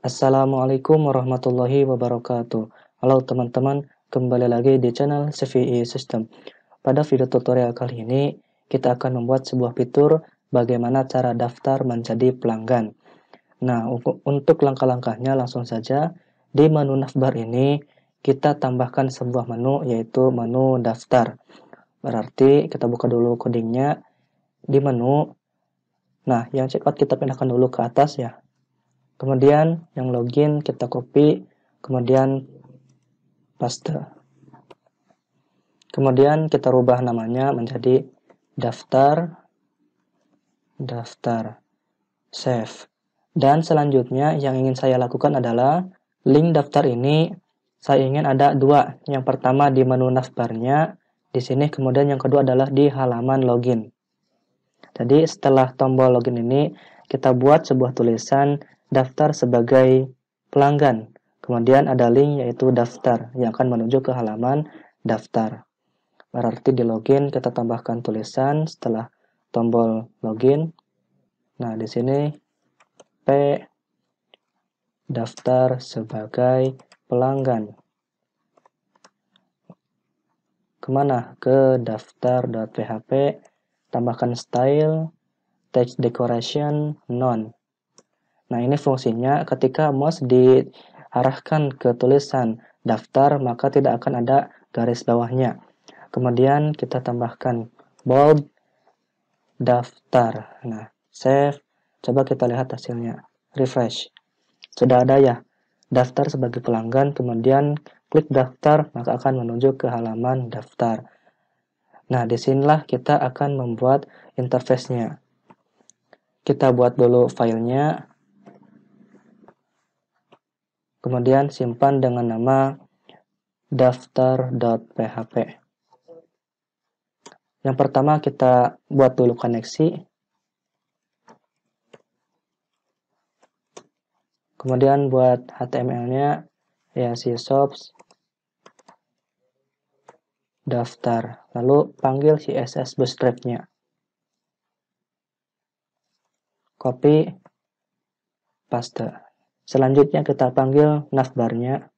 Assalamualaikum warahmatullahi wabarakatuh. Halo teman-teman, kembali lagi di channel CVI System. Pada video tutorial kali ini, kita akan membuat sebuah fitur bagaimana cara daftar menjadi pelanggan. Nah, untuk langkah-langkahnya langsung saja. Di menu navbar ini, kita tambahkan sebuah menu, yaitu menu daftar. Berarti kita buka dulu codingnya di menu. Nah, yang checkout kita pindahkan dulu ke atas ya. Kemudian yang login kita copy, kemudian paste. Kemudian kita rubah namanya menjadi daftar, save. Dan selanjutnya yang ingin saya lakukan adalah link daftar ini saya ingin ada dua. Yang pertama di menu navbarnya di sini, kemudian yang kedua adalah di halaman login. Jadi setelah tombol login ini kita buat sebuah tulisan daftar sebagai pelanggan. Kemudian ada link yaitu daftar yang akan menuju ke halaman daftar. Berarti di login kita tambahkan tulisan setelah tombol login. Nah, di sini P daftar sebagai pelanggan. Kemana? Ke daftar.php, tambahkan style, text decoration, none. Nah, ini fungsinya ketika mouse diarahkan ke tulisan daftar, maka tidak akan ada garis bawahnya. Kemudian kita tambahkan bold, daftar. Nah, save. Coba kita lihat hasilnya. Refresh. Sudah ada ya, daftar sebagai pelanggan, kemudian klik daftar, maka akan menuju ke halaman daftar. Nah, disinilah kita akan membuat interface-nya. Kita buat dulu filenya. Kemudian simpan dengan nama daftar.php. Yang pertama kita buat dulu koneksi. Kemudian buat HTML-nya ya shops daftar. Lalu panggil CSS bootstrap-nya. Copy, paste. Selanjutnya kita panggil navbar-nya.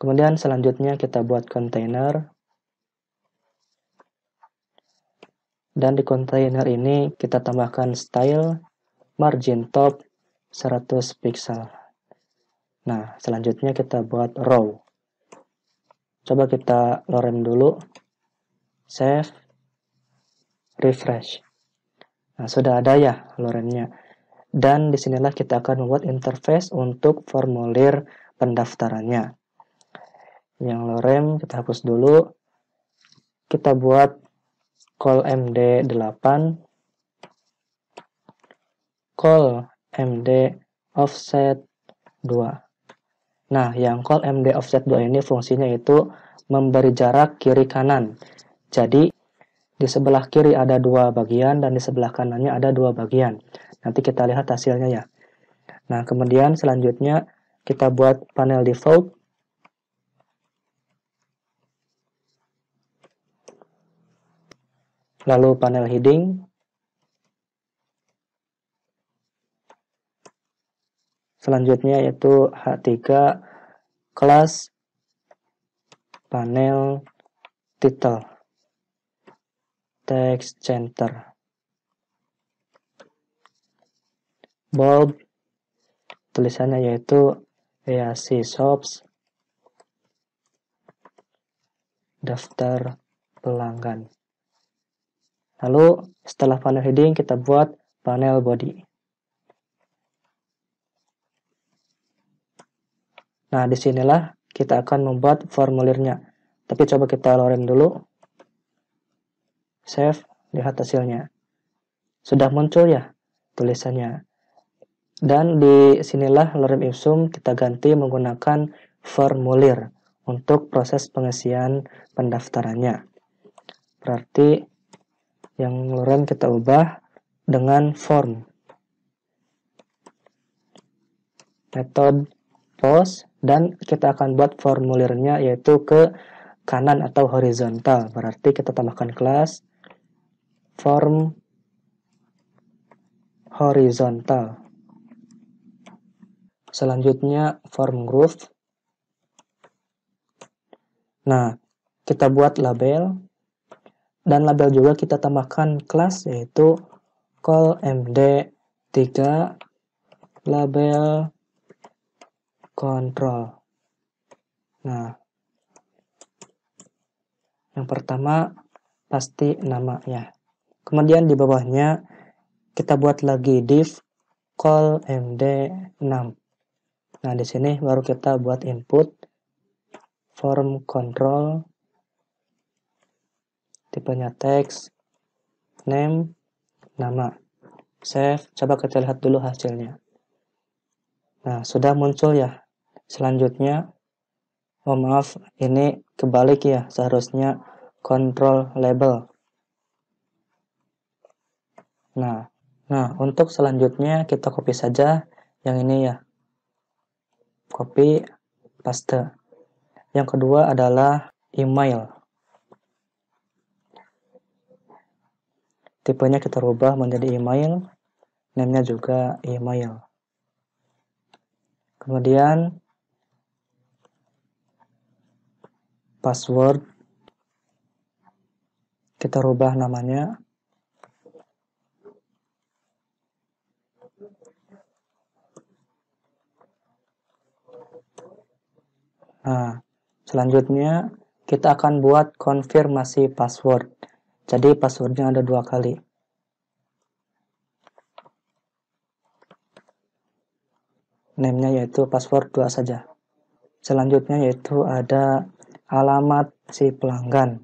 Kemudian selanjutnya kita buat kontainer. Dan di kontainer ini kita tambahkan style, margin top 100 pixel. Nah, selanjutnya kita buat row. Coba kita lorem dulu. Save. Refresh. Nah, sudah ada ya loremnya. Dan disinilah kita akan membuat interface untuk formulir pendaftarannya. Yang lorem kita hapus dulu. Kita buat call md8, call md offset 2. Nah, yang call md offset 2 ini fungsinya itu memberi jarak kiri kanan. Jadi di sebelah kiri ada dua bagian dan di sebelah kanannya ada dua bagian. Nanti kita lihat hasilnya ya. Nah, kemudian selanjutnya kita buat panel default. Lalu panel heading. Selanjutnya yaitu H3 kelas panel title. Text center. Bold. Tulisannya yaitu shops daftar pelanggan. Lalu setelah panel heading kita buat panel body. Nah, disinilah kita akan membuat formulirnya. Tapi coba kita lorem dulu. Save, lihat hasilnya. Sudah muncul ya tulisannya. Dan di sinilah lorem ipsum kita ganti menggunakan formulir untuk proses pengisian pendaftarannya. Berarti yang lorem kita ubah dengan form. Metode post, dan kita akan buat formulirnya yaitu ke kanan atau horizontal. Berarti kita tambahkan kelas form horizontal. Selanjutnya form group. Nah, kita buat label, dan label juga kita tambahkan kelas, yaitu call md3 label control. Nah, yang pertama pasti namanya. Kemudian di bawahnya kita buat lagi div call md6. Nah, di sini baru kita buat input form control, tipenya text, name, nama. Save, coba kita lihat dulu hasilnya. Nah, sudah muncul ya. Selanjutnya, maaf, ini kebalik ya, seharusnya control label. Nah, untuk selanjutnya kita copy saja yang ini ya. Copy, paste. Yang kedua adalah email. Tipenya kita rubah menjadi email, name-nya juga email. Kemudian password kita rubah namanya. Nah, selanjutnya kita akan buat konfirmasi password. Jadi passwordnya ada 2 kali. Name-nya yaitu password 2 saja. Selanjutnya yaitu ada alamat si pelanggan.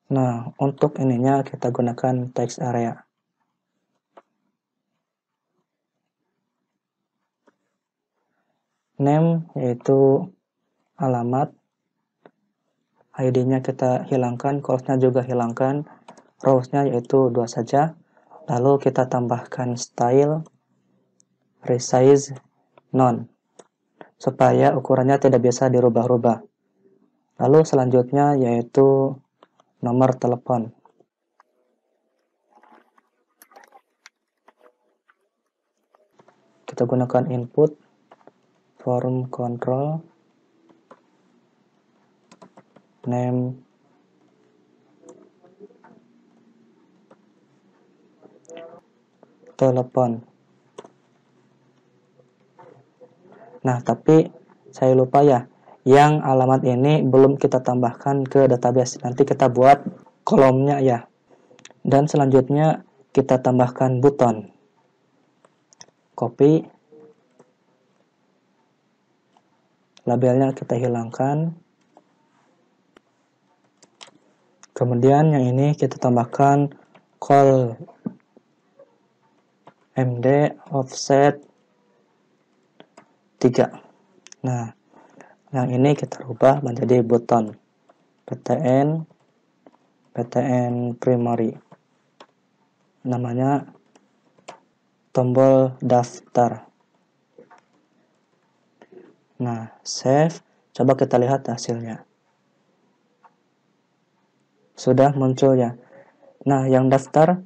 Nah, untuk ininya kita gunakan text area. Name yaitu alamat, ID-nya kita hilangkan, columns-nya juga hilangkan, rows-nya yaitu 2 saja. Lalu kita tambahkan style, resize, none, supaya ukurannya tidak bisa dirubah-rubah. Lalu selanjutnya yaitu nomor telepon. Kita gunakan input form control, name, telepon. Nah, tapi saya lupa ya, yang alamat ini belum kita tambahkan ke database. Nanti kita buat kolomnya ya. Dan selanjutnya kita tambahkan button. Copy. Labelnya kita hilangkan. Kemudian yang ini kita tambahkan call md offset 3. Nah, yang ini kita rubah menjadi button. ptn primary. Namanya tombol daftar. Nah, save. Coba kita lihat hasilnya. Sudah muncul ya. Nah, yang daftar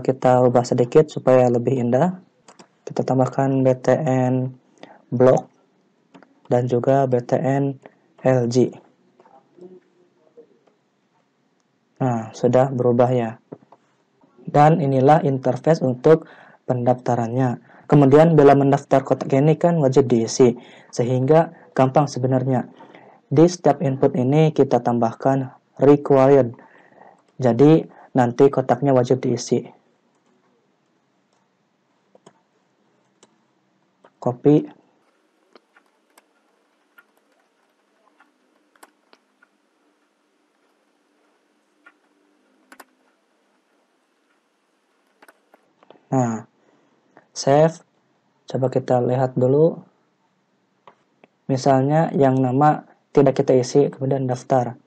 kita ubah sedikit supaya lebih indah. Kita tambahkan btn block dan juga btn lg. Nah, sudah berubah ya. Dan inilah interface untuk pendaftarannya. Kemudian bila mendaftar kotak ini kan wajib diisi, sehingga gampang sebenarnya. Di setiap input ini kita tambahkan required. Jadi nanti kotaknya wajib diisi. Copy. Nah, save. Coba kita lihat dulu. Misalnya yang nama tidak kita isi, kemudian daftar.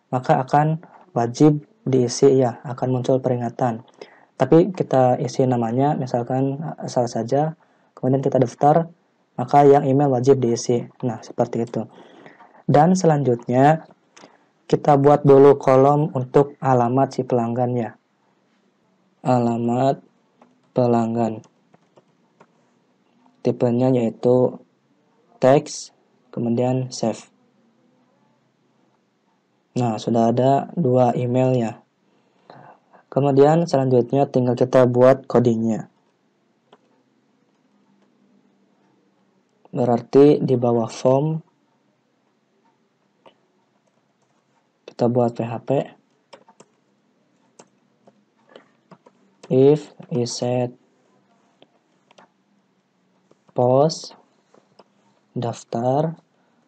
Maka akan wajib diisi ya, akan muncul peringatan. Tapi kita isi namanya, misalkan asal saja, kemudian kita daftar, maka yang email wajib diisi. Nah, seperti itu. Dan selanjutnya, kita buat dulu kolom untuk alamat si pelanggan ya. Alamat pelanggan. Tipenya yaitu teks, kemudian save. Nah, sudah ada 2 email ya. Kemudian selanjutnya tinggal kita buat codingnya. Berarti di bawah form kita buat PHP if iset post daftar,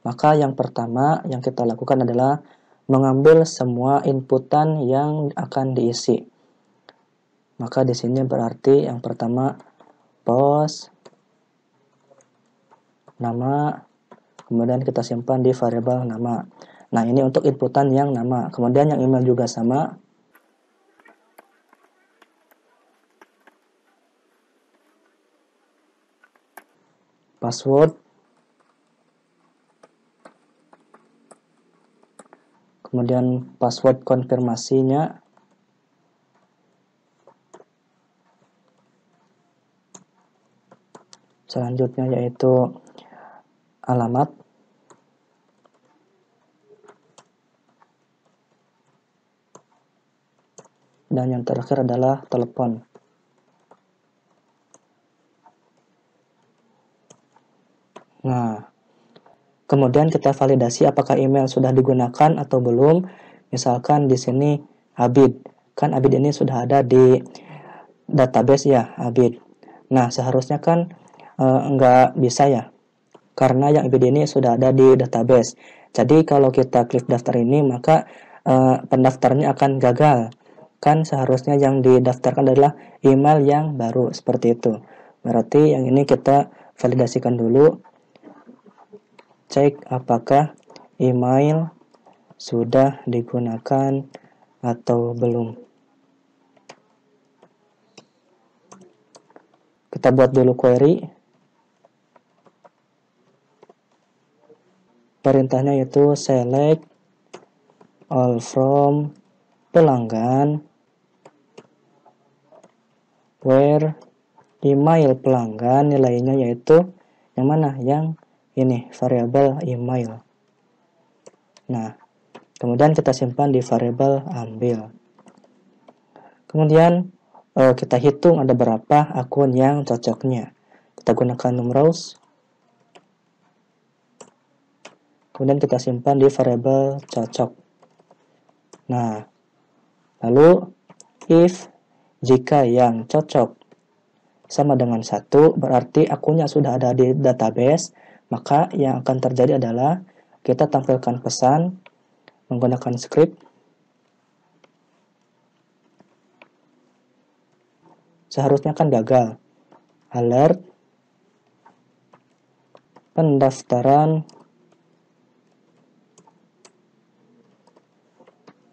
maka yang pertama yang kita lakukan adalah mengambil semua inputan yang akan diisi. Maka di sini berarti yang pertama post nama, kemudian kita simpan di variabel nama. Nah, ini untuk inputan yang nama. Kemudian yang email juga sama. Password. Kemudian password konfirmasinya. Selanjutnya yaitu alamat. Dan yang terakhir adalah telepon. Nah, kemudian kita validasi apakah email sudah digunakan atau belum. Misalkan di sini Abid. Kan Abid ini sudah ada di database ya, Abid. Nah, seharusnya kan nggak bisa ya. Karena yang Abid ini sudah ada di database. Jadi kalau kita klik daftar ini, maka pendaftarannya akan gagal. Kan seharusnya yang didaftarkan adalah email yang baru, seperti itu. Berarti yang ini kita validasikan dulu. Cek apakah email sudah digunakan atau belum. Kita buat dulu query. Perintahnya yaitu select all from pelanggan where email pelanggan nilainya yaitu yang mana? Yang ini, variabel email. Nah, kemudian kita simpan di variabel ambil. Kemudian kita hitung ada berapa akun yang cocoknya. Kita gunakan numRows. Kemudian kita simpan di variabel cocok. Nah, lalu if jika yang cocok sama dengan 1, berarti akunnya sudah ada di database, maka yang akan terjadi adalah kita tampilkan pesan menggunakan script. Seharusnya kan gagal. Alert pendaftaran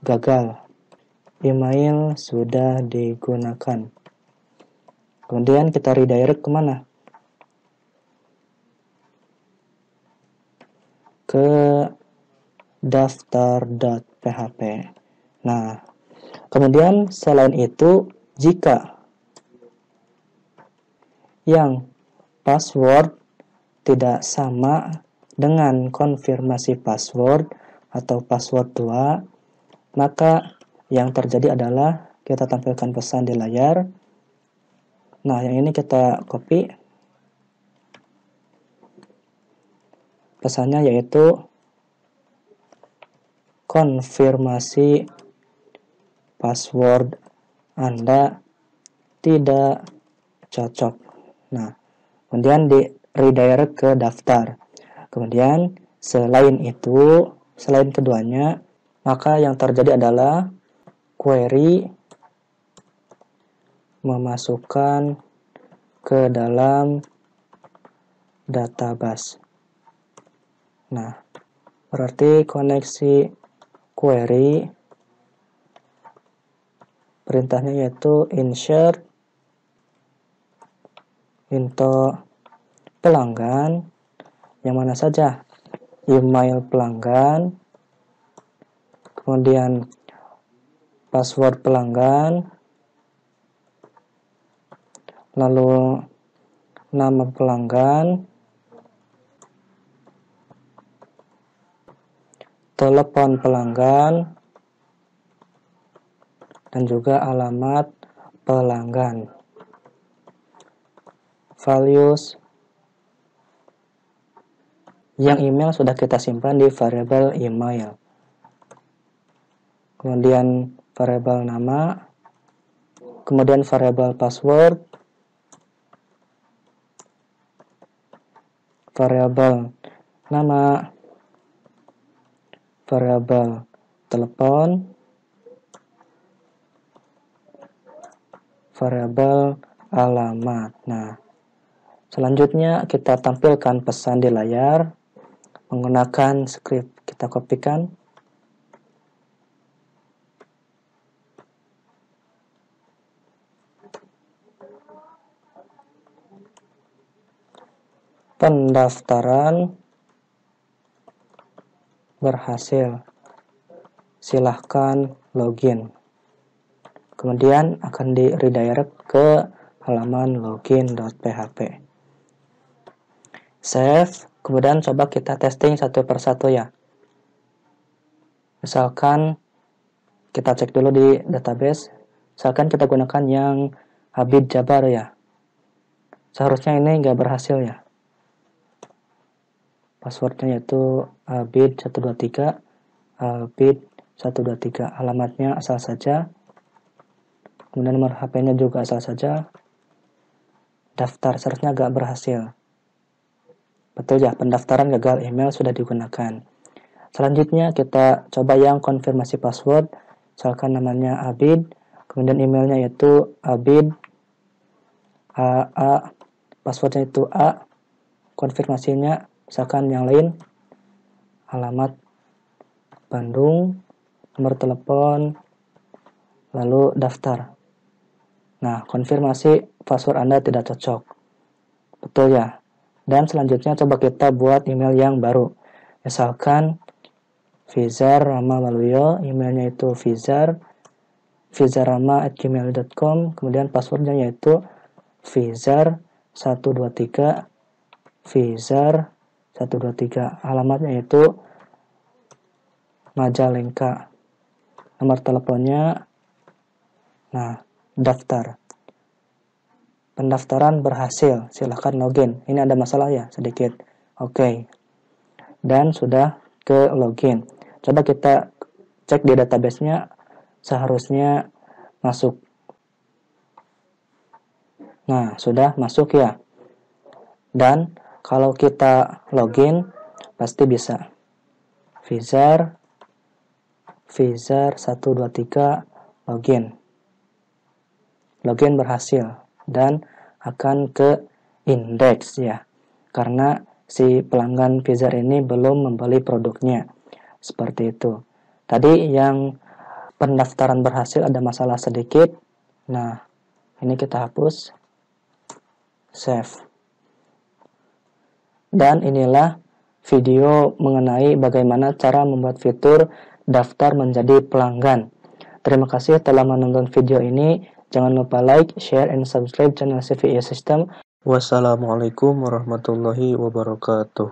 gagal. Email sudah digunakan. Kemudian kita redirect kemana? Ke daftar.php. Nah, kemudian selain itu, jika yang password tidak sama dengan konfirmasi password atau password tua, maka yang terjadi adalah kita tampilkan pesan di layar. Nah, yang ini kita copy. Pesannya yaitu konfirmasi password Anda tidak cocok. Nah, kemudian di redirect ke daftar. Kemudian selain itu, selain keduanya, maka yang terjadi adalah query memasukkan ke dalam database. Nah, berarti koneksi query perintahnya yaitu insert into pelanggan yang mana saja, email pelanggan, kemudian password pelanggan, lalu nama pelanggan, telepon pelanggan, dan juga alamat pelanggan. Values yang email sudah kita simpan di variabel email. Kemudian variabel nama, kemudian variabel password, variabel nama, variabel telepon, variabel alamat. Nah, selanjutnya kita tampilkan pesan di layar menggunakan script. Kita kopikan. Pendaftaran berhasil. Silahkan login. Kemudian akan di redirect ke halaman login.php. Save. Kemudian coba kita testing satu persatu ya. Misalkan kita cek dulu di database. Misalkan kita gunakan yang Abid Jabar ya. Seharusnya ini nggak berhasil ya. Passwordnya yaitu Abid123, Abid123. Alamatnya asal saja. Kemudian nomor HP-nya juga asal saja. Daftar seharusnya nggak berhasil. Betul ya, pendaftaran gagal, email sudah digunakan. Selanjutnya kita coba yang konfirmasi password. Misalkan namanya Abid, kemudian emailnya yaitu Abid AA, passwordnya itu A, konfirmasinya misalkan yang lain, alamat Bandung, nomor telepon, lalu daftar. Nah, konfirmasi password Anda tidak cocok. Betul ya? Dan selanjutnya coba kita buat email yang baru. Misalkan Fizar Rama Waluyo, emailnya itu fizarrama@gmail.com, kemudian passwordnya yaitu Fizar123, Fizar123, alamatnya yaitu Majalengka, nomor teleponnya, nah, daftar. Pendaftaran berhasil, silahkan login. Ini ada masalah ya, sedikit. Oke. Dan sudah ke login. Coba kita cek di database-nya, seharusnya masuk. Nah, sudah masuk ya. Dan kalau kita login, pasti bisa. Fizar123 login. Login berhasil. Dan akan ke indeks ya, karena si pelanggan Fizar ini belum membeli produknya. Seperti itu. Tadi yang pendaftaran berhasil ada masalah sedikit. Nah, ini kita hapus. Save. Dan inilah video mengenai bagaimana cara membuat fitur daftar menjadi pelanggan. Terima kasih telah menonton video ini. Jangan lupa like, share, and subscribe channel CVE System. Wassalamualaikum warahmatullahi wabarakatuh.